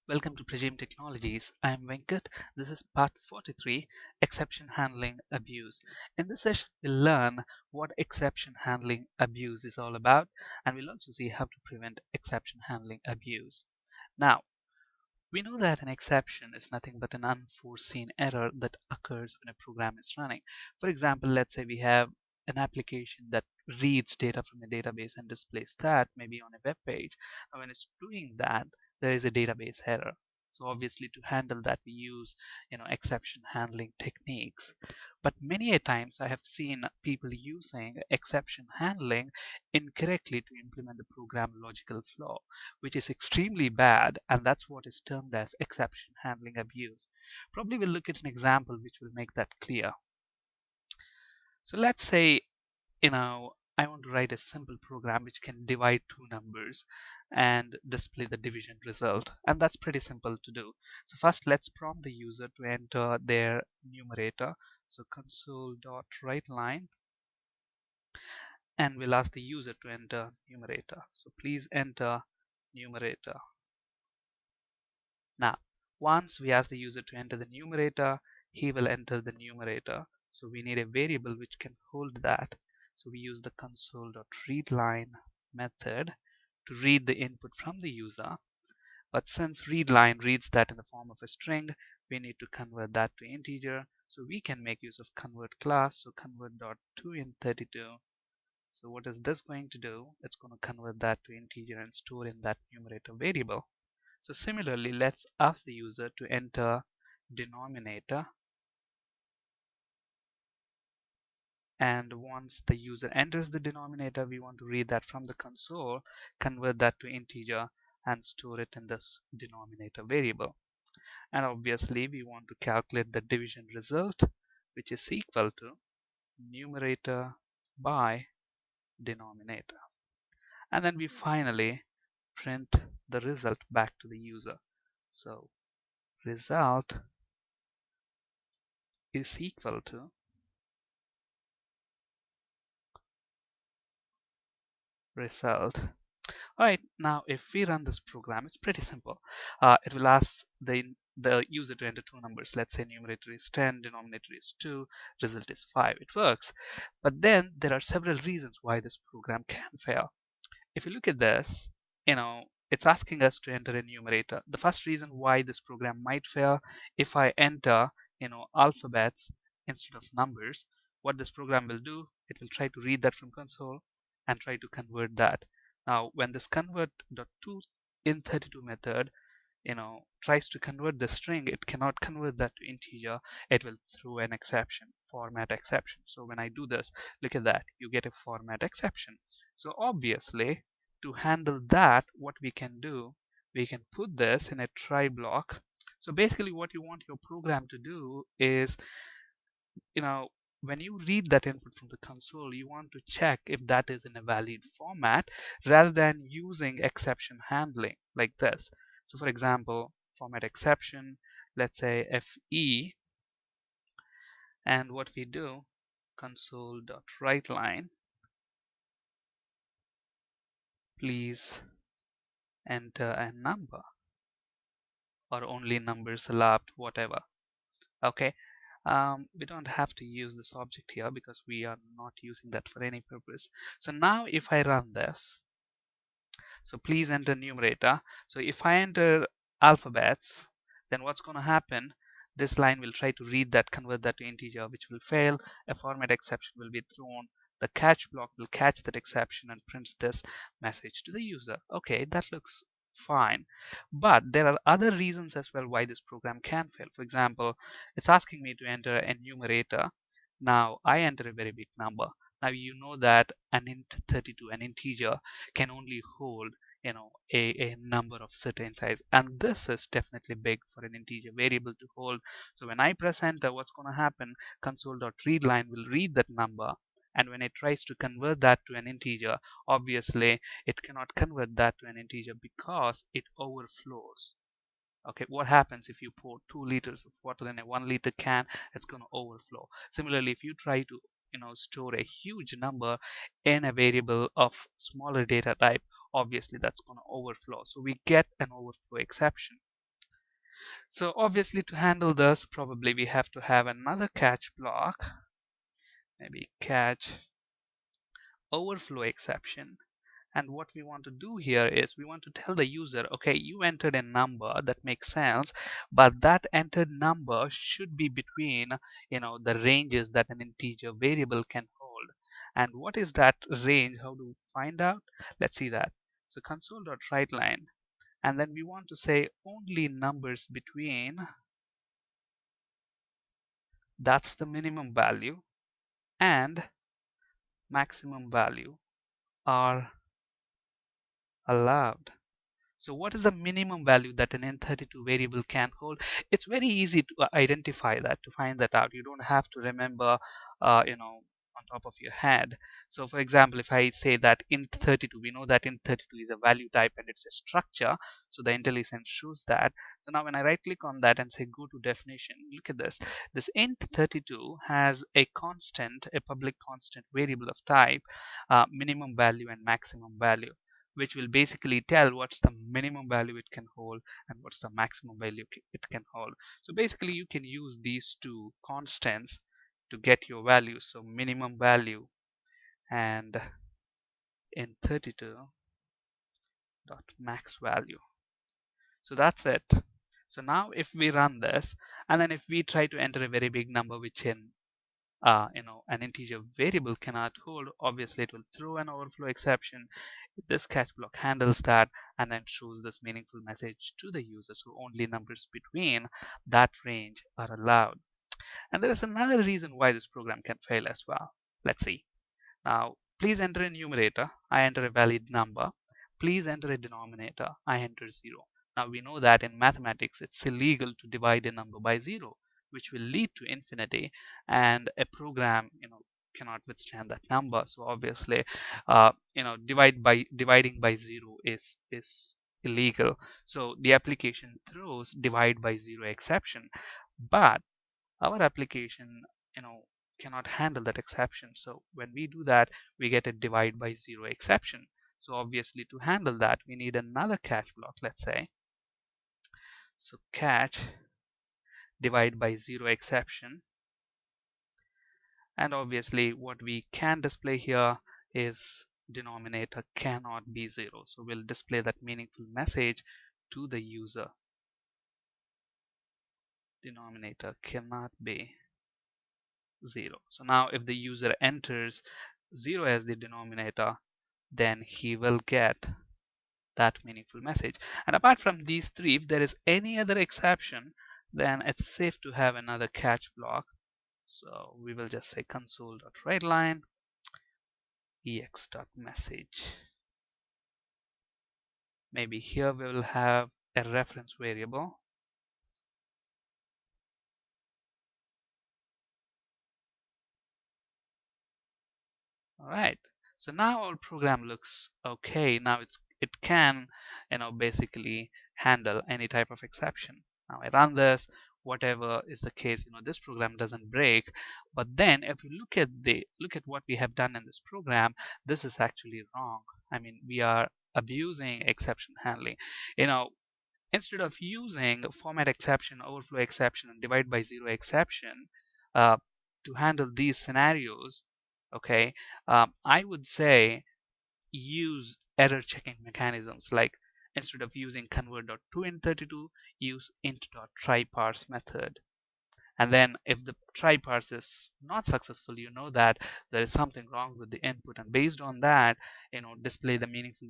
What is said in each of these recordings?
Welcome to Prajim Technologies. I am Venkat. This is part 43, Exception Handling Abuse. In this session, we'll learn what exception handling abuse is all about, and we'll also see how to prevent exception handling abuse. Now, we know that an exception is nothing but an unforeseen error that occurs when a program is running. For example, let's say we have an application that reads data from a database and displays that maybe on a web page. And when it's doing that, there is a database error. So obviously to handle that we use exception handling techniques. But many a times I have seen people using exception handling incorrectly to implement the program logical flaw, which is extremely bad, and that's what is termed as exception handling abuse. Probably we'll look at an example which will make that clear. So let's say, I want to write a simple program which can divide two numbers and display the division result. And that's pretty simple to do. So first let's prompt the user to enter their numerator. So console.writeLine, and we'll ask the user to enter numerator. So please enter numerator. Now, once we ask the user to enter the numerator, he will enter the numerator. So we need a variable which can hold that. So we use the console.readLine method to read the input from the user. But since readLine reads that in the form of a string, we need to convert that to integer. So we can make use of convert class. So convert.toInt32. So what is this going to do? It's going to convert that to integer and store in that numerator variable. So similarly, let's ask the user to enter denominator, and once the user enters the denominator, we want to read that from the console, convert that to integer, and store it in this denominator variable. And obviously we want to calculate the division result, which is equal to numerator by denominator. And then we finally print the result back to the user. So result is equal to result. Alright, now if we run this program, it's pretty simple. It will ask the user to enter two numbers. Let's say numerator is 10, denominator is 2, result is 5. It works. But then there are several reasons why this program can fail. If you look at this, it's asking us to enter a numerator. The first reason why this program might fail, if I enter, alphabets instead of numbers, what this program will do, it will try to read that from console and try to convert that. Now, when this convert.toInt32 method, tries to convert the string, it cannot convert that to integer. It will throw an exception, format exception. So when I do this, look at that, you get a format exception. So obviously, to handle that, what we can do, we can put this in a try block. So basically what you want your program to do is, when you read that input from the console, you want to check if that is in a valid format rather than using exception handling like this. So for example, format exception, let's say FE, and what we do, console.writeLine, please enter a number, or only numbers allowed, whatever. Okay, we don't have to use this object here because we are not using that for any purpose. So now if I run this, so please enter numerator. So if I enter alphabets, then what's going to happen? This line will try to read that, convert that to integer, which will fail. A format exception will be thrown. The catch block will catch that exception and prints this message to the user. Okay, that looks fine. But there are other reasons as well why this program can fail. For example, it's asking me to enter a numerator. Now I enter a very big number. Now you know that an int32, an integer, can only hold a number of certain size, and this is definitely big for an integer variable to hold. So when I press enter, what's going to happen? Console.readLine will read that number, and when it tries to convert that to an integer, obviously it cannot convert that to an integer because it overflows. Okay, what happens if you pour 2 liters of water in a 1 liter can? It's going to overflow. Similarly, if you try to store a huge number in a variable of smaller data type, obviously that's going to overflow. So we get an overflow exception. So obviously to handle this, probably we have to have another catch block, maybe catch overflow exception. And what we want to do here is we want to tell the user, okay, you entered a number that makes sense, but that entered number should be between, the ranges that an integer variable can hold. And what is that range? How do we find out? Let's see that. So console.writeLine, and then we want to say only numbers between, that's the minimum value, and maximum value are allowed. So what is the minimum value that an N32 variable can hold? It's very easy to identify that, to find that out. You don't have to remember, on top of your head. So for example, if I say that int32, we know that int32 is a value type and it's a structure. So the IntelliSense shows that. So now when I right click on that and say go to definition, look at this. This int32 has a constant, a public constant variable of type, minimum value and maximum value, which will basically tell what's the minimum value it can hold and what's the maximum value it can hold. So basically you can use these two constants to get your value. So minimum value and int32 dot max value. So that's it. So now if we run this, and then if we try to enter a very big number which an integer variable cannot hold, obviously it will throw an overflow exception. This catch block handles that and then shows this meaningful message to the user. So only numbers between that range are allowed. And there is another reason why this program can fail as well. Let's see. Now, please enter a numerator. I enter a valid number. Please enter a denominator. I enter 0. Now we know that in mathematics it's illegal to divide a number by 0, which will lead to infinity, and a program cannot withstand that number. So obviously dividing by 0 is illegal. So the application throws divide by 0 exception, but our application cannot handle that exception. So when we do that, we get a divide by 0 exception. So obviously to handle that, we need another catch block, let's say. So catch divide by 0 exception. And obviously what we can display here is denominator cannot be 0. So we'll display that meaningful message to the user. Denominator cannot be 0. So now if the user enters 0 as the denominator, then he will get that meaningful message. And apart from these three, if there is any other exception, then it's safe to have another catch block. So we will just say console.writeLine ex.message. Maybe here we will have a reference variable. All right. So now our program looks okay. Now it can basically handle any type of exception. Now I run this, whatever is the case, this program doesn't break. But then if you look at what we have done in this program, this is actually wrong. I mean, we are abusing exception handling. Instead of using format exception, overflow exception, and divide by 0 exception uh, to handle these scenarios, okay, I would say use error checking mechanisms, like instead of using convert.toInt32, use int.tryParse method. And then if the try parse is not successful, you know that there is something wrong with the input, and based on that, display the meaningful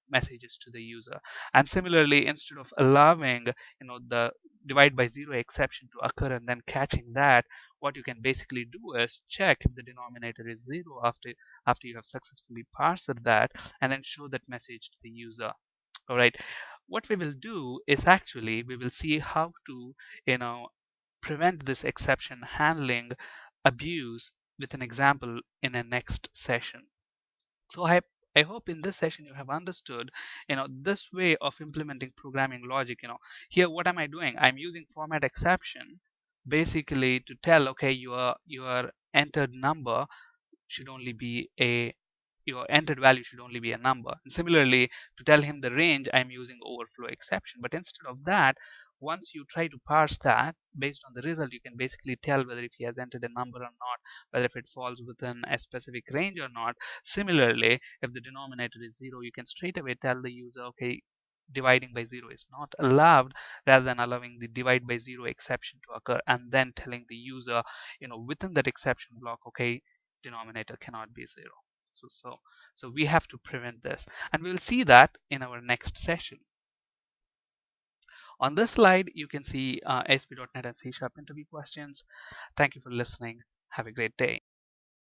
messages to the user. And similarly, instead of allowing the divide by 0 exception to occur and then catching that, what you can basically do is check if the denominator is 0 after you have successfully parsed that, and then show that message to the user. All right, what we will do is actually we will see how to prevent this exception handling abuse with an example in a next session. So I hope in this session you have understood this way of implementing programming logic. Here what am I doing? I'm using format exception basically to tell, okay, your entered number should only be a your entered value should only be a number. And similarly, to tell him the range, I'm using overflow exception. But instead of that, once you try to parse that based on the result, you can basically tell whether if he has entered a number or not, whether if it falls within a specific range or not. Similarly, if the denominator is 0, you can straight away tell the user, okay, dividing by 0 is not allowed, rather than allowing the divide by 0 exception to occur and then telling the user, within that exception block, okay, denominator cannot be 0. So we have to prevent this, and we will see that in our next session. On this slide, you can see ASP.NET and C# interview questions. Thank you for listening. Have a great day.